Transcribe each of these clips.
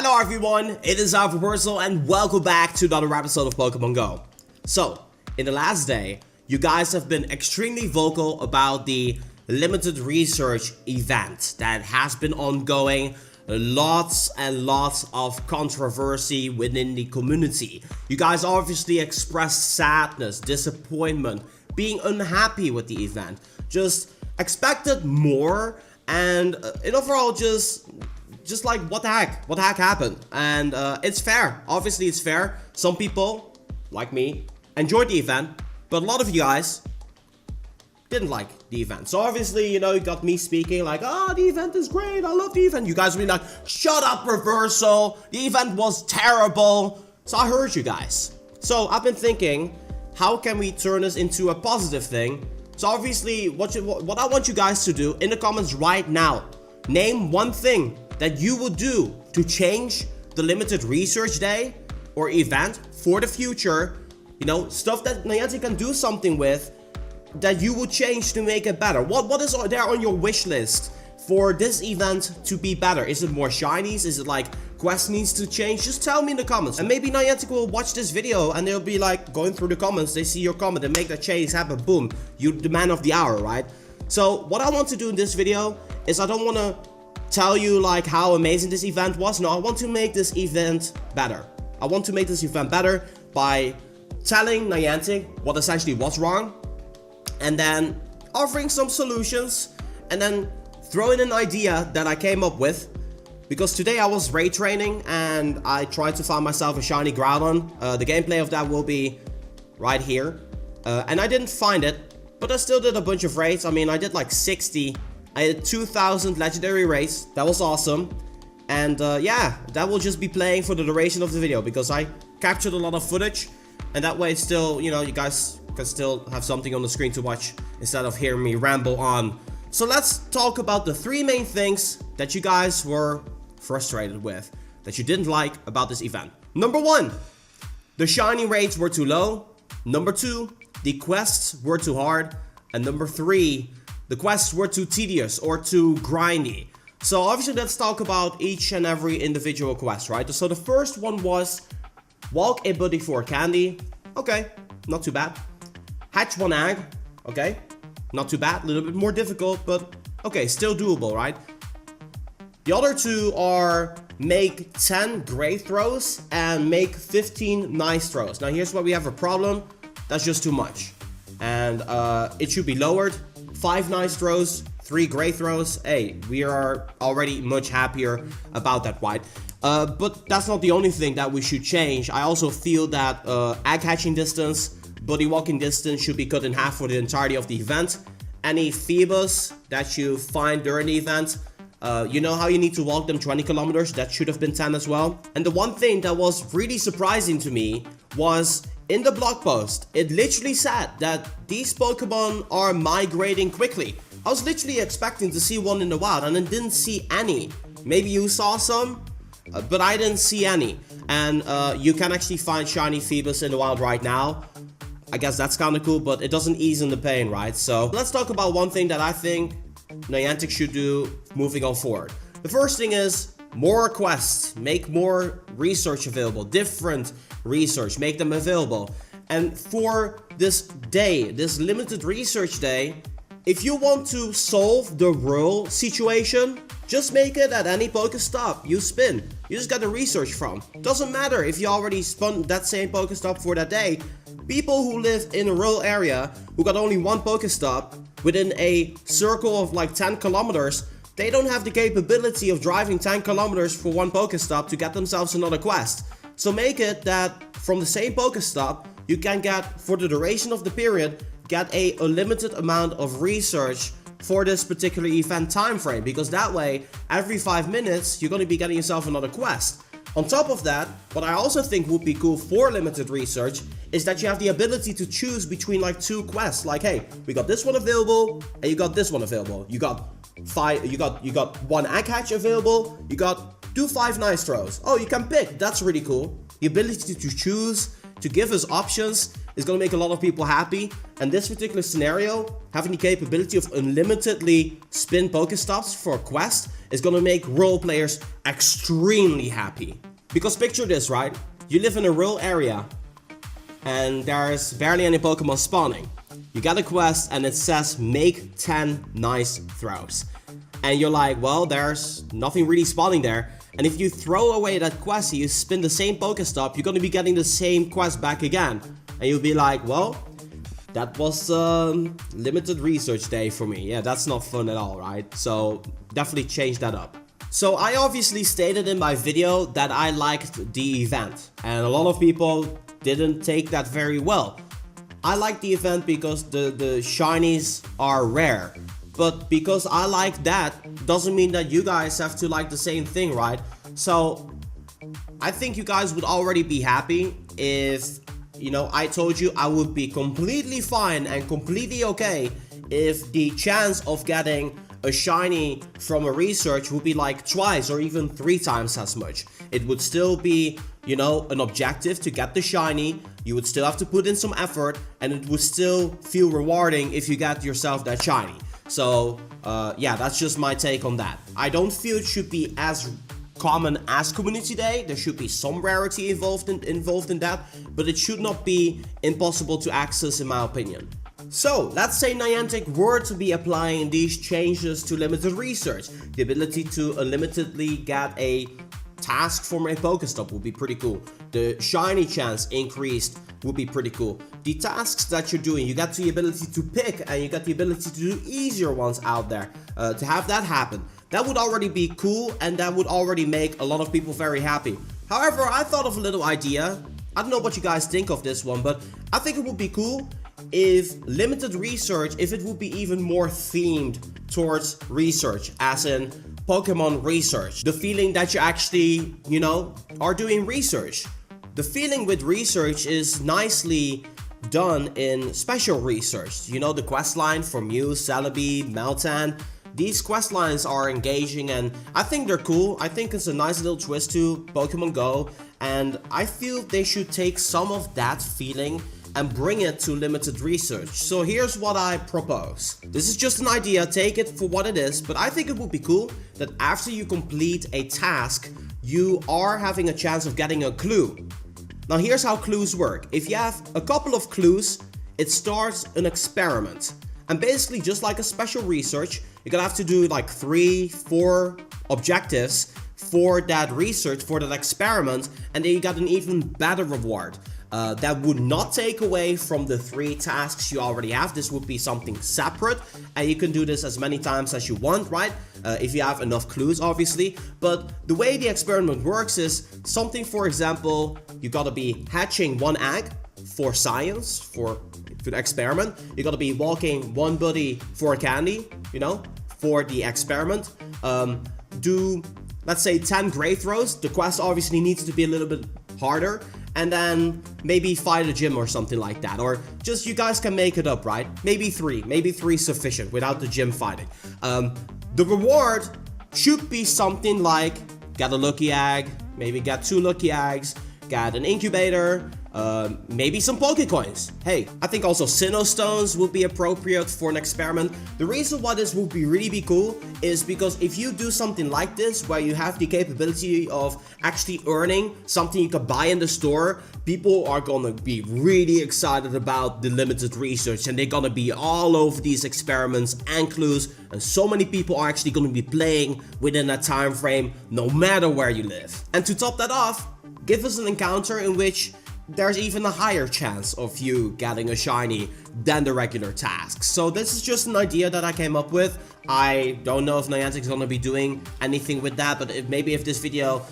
Hello everyone, it is Alpha and welcome back to another episode of Pokemon Go. So, in the last day, you guys have been extremely vocal about the limited research event that has been ongoing. Lots and lots of controversy within the community. You guys obviously expressed sadness, disappointment, being unhappy with the event. Just expected more and overall just like what the heck happened. And it's fair, obviously it's fair. Some people, like me, enjoyed the event, but a lot of you guys didn't like the event. So obviously, you got me speaking like, the event is great, I love the event. You guys will be like, shut up, Reversal, the event was terrible. So I heard you guys. So I've been thinking, how can we turn this into a positive thing? So obviously, what I want you guys to do in the comments right now, name one thing that you would do to change the limited research day or event for the future. Stuff that Niantic can do something with that you would change to make it better. What is there on your wish list for this event to be better? Is it more shinies? Is it like quest needs to change? Just tell me in the comments. And maybe Niantic will watch this video and they'll be like going through the comments. They see your comment and make that change happen. Boom. You're the man of the hour, right? So what I want to do in this video is I don't want to tell you like how amazing this event was. No, I want to make this event better. I want to make this event better by telling Niantic what essentially was wrong, and then offering some solutions, and then throwing an idea that I came up with. Because today I was raid training and I tried to find myself a shiny Groudon. The gameplay of that will be right here. And I didn't find it, but I still did a bunch of raids. I mean, I did like 60. I had 2,000 legendary raids. That was awesome. And yeah, that will just be playing for the duration of the video because I captured a lot of footage. And that way it's still, you guys can still have something on the screen to watch instead of hearing me ramble on. So let's talk about the 3 main things that you guys were frustrated with, that you didn't like about this event. Number 1, the shiny rates were too low. Number 2, the quests were too hard. And number 3, the quests were too tedious or too grindy. So obviously let's talk about each and every individual quest, right? So the first one was walk a buddy for candy. Okay, not too bad. Hatch 1 egg. Okay, not too bad. A little bit more difficult, but okay, still doable, right? The other 2 are make 10 great throws and make 15 nice throws. Now here's where we have a problem. That's just too much. And it should be lowered. 5 nice throws, 3 great throws. Hey, we are already much happier about that, right? But that's not the only thing that we should change. I also feel that egg hatching distance, buddy walking distance should be cut in half for the entirety of the event. Any Feebas that you find during the event, you know how you need to walk them 20 kilometers? That should have been 10 as well. And the one thing that was really surprising to me was in the blog post, it literally said that these Pokemon are migrating quickly. I was literally expecting to see one in the wild and I didn't see any. Maybe you saw some, but I didn't see any. And you can actually find shiny Feebas in the wild right now. I guess that's kind of cool, but it doesn't ease in the pain, right? So let's talk about one thing that I think Niantic should do moving on forward. The first thing is more quests, make more research available, different research, make them available. And for this day, this limited research day, if you want to solve the rural situation, just make it at any Pokestop you spin. You just got the research from. Doesn't matter if you already spun that same Pokestop for that day. People who live in a rural area who got only one Pokestop within a circle of like 10 kilometers, they don't have the capability of driving 10 kilometers for one Pokestop to get themselves another quest. So make it that from the same Pokestop, you can get, for the duration of the period, get a limited amount of research for this particular event time frame. Because that way, every 5 minutes, you're going to be getting yourself another quest. On top of that, what I also think would be cool for limited research is that you have the ability to choose between like 2 quests. Like, hey, we got this one available and you got this one available. You got 1 egg hatch available. You got do 5 nice throws. Oh, you can pick. That's really cool. The ability to choose, to give us options is going to make a lot of people happy. And this particular scenario, having the capability of unlimitedly spin Pokestops for a quest is gonna make role players extremely happy. Because picture this, right? You live in a rural area and there's barely any Pokemon spawning. You get a quest and it says make 10 nice throws. And you're like, well, there's nothing really spawning there. And if you throw away that quest and you spin the same Pokestop, you're gonna be getting the same quest back again. And you'll be like, well, that was limited research day for me. Yeah, that's not fun at all, right? So definitely change that up. So I obviously stated in my video that I liked the event. And a lot of people didn't take that very well. I like the event because the shinies are rare. But because I like that, doesn't mean that you guys have to like the same thing, right? So I think you guys would already be happy if, you know, I told you I would be completely fine and completely okay if the chance of getting a shiny from a research would be like twice or even 3 times as much. It would still be, you know, an objective to get the shiny. You would still have to put in some effort and it would still feel rewarding if you got yourself that shiny. So yeah, that's just my take on that. I don't feel it should be as common as Community Day. There should be some rarity involved in that, but it should not be impossible to access in my opinion. So let's say Niantic were to be applying these changes to limited research. The ability to unlimitedly get a task from a Pokestop would be pretty cool. The shiny chance increased would be pretty cool. The tasks that you're doing, you got the ability to pick and you got the ability to do easier ones out there. To have that happen, that would already be cool and that would already make a lot of people very happy. However, I thought of a little idea. I don't know what you guys think of this one, but I think it would be cool if limited research, if it would be even more themed towards research, as in Pokemon research. The feeling that you actually, you know, are doing research. The feeling with research is nicely done in special research. You know, the quest line for Mew, Celebi, Mailtime. These quest lines are engaging and I think they're cool. I think it's a nice little twist to Pokemon Go and I feel they should take some of that feeling and bring it to limited research. So here's what I propose. This is just an idea, take it for what it is, but I think it would be cool that after you complete a task, you are having a chance of getting a clue. Now here's how clues work. If you have a couple of clues, it starts an experiment. And basically just like a special research, you're gonna have to do like 3-4 objectives for that research, for that experiment, and then you got an even better reward. That would not take away from the 3 tasks you already have. This would be something separate and you can do this as many times as you want, right? If you have enough clues, obviously. But the way the experiment works is something, for example, you gotta be hatching 1 egg for science, for the experiment. You gotta be walking 1 buddy for a candy, you know, for the experiment. Do, let's say, 10 grade throws. The quest obviously needs to be a little bit harder. And then maybe fight a gym or something like that. Or just you guys can make it up, right? Maybe 3 sufficient without the gym fighting. The reward should be something like get a lucky egg, maybe get 2 lucky eggs, get an incubator, maybe some Pokecoins. Hey, I think also Sinnoh Stones would be appropriate for an experiment. The reason why this would be really cool is because if you do something like this, where you have the capability of actually earning something you can buy in the store, people are gonna be really excited about the limited research and they're gonna be all over these experiments and clues, and so many people are actually gonna be playing within that time frame no matter where you live. And to top that off, give us an encounter in which there's even a higher chance of you getting a shiny than the regular tasks. So this is just an idea that I came up with. I don't know if Niantic is gonna be doing anything with that, but maybe if this video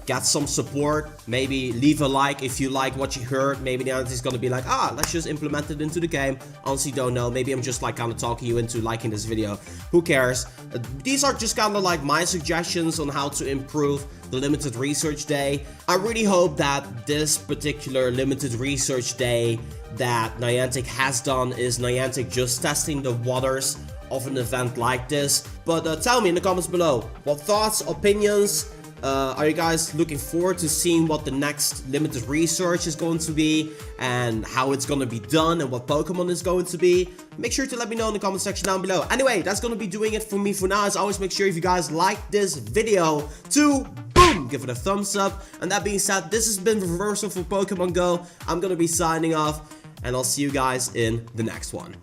gets some support, maybe leave a like if you like what you heard. Maybe Niantic is gonna be like, let's just implement it into the game. Honestly, don't know. Maybe I'm just like kind of talking you into liking this video. Who cares? These are just kind of like my suggestions on how to improve the limited research day. I really hope that this particular limited research day that Niantic has done is Niantic just testing the waters of an event like this. But tell me in the comments below, what thoughts, opinions, are you guys looking forward to seeing what the next limited research is going to be and how it's going to be done and what Pokemon is going to be? make sure to let me know in the comment section down below. Anyway, that's gonna be doing it for me for now. As always, make sure if you guys like this video to boom, give it a thumbs up. And that being said, this has been Reversal for Pokemon Go. I'm gonna be signing off, and I'll see you guys in the next one.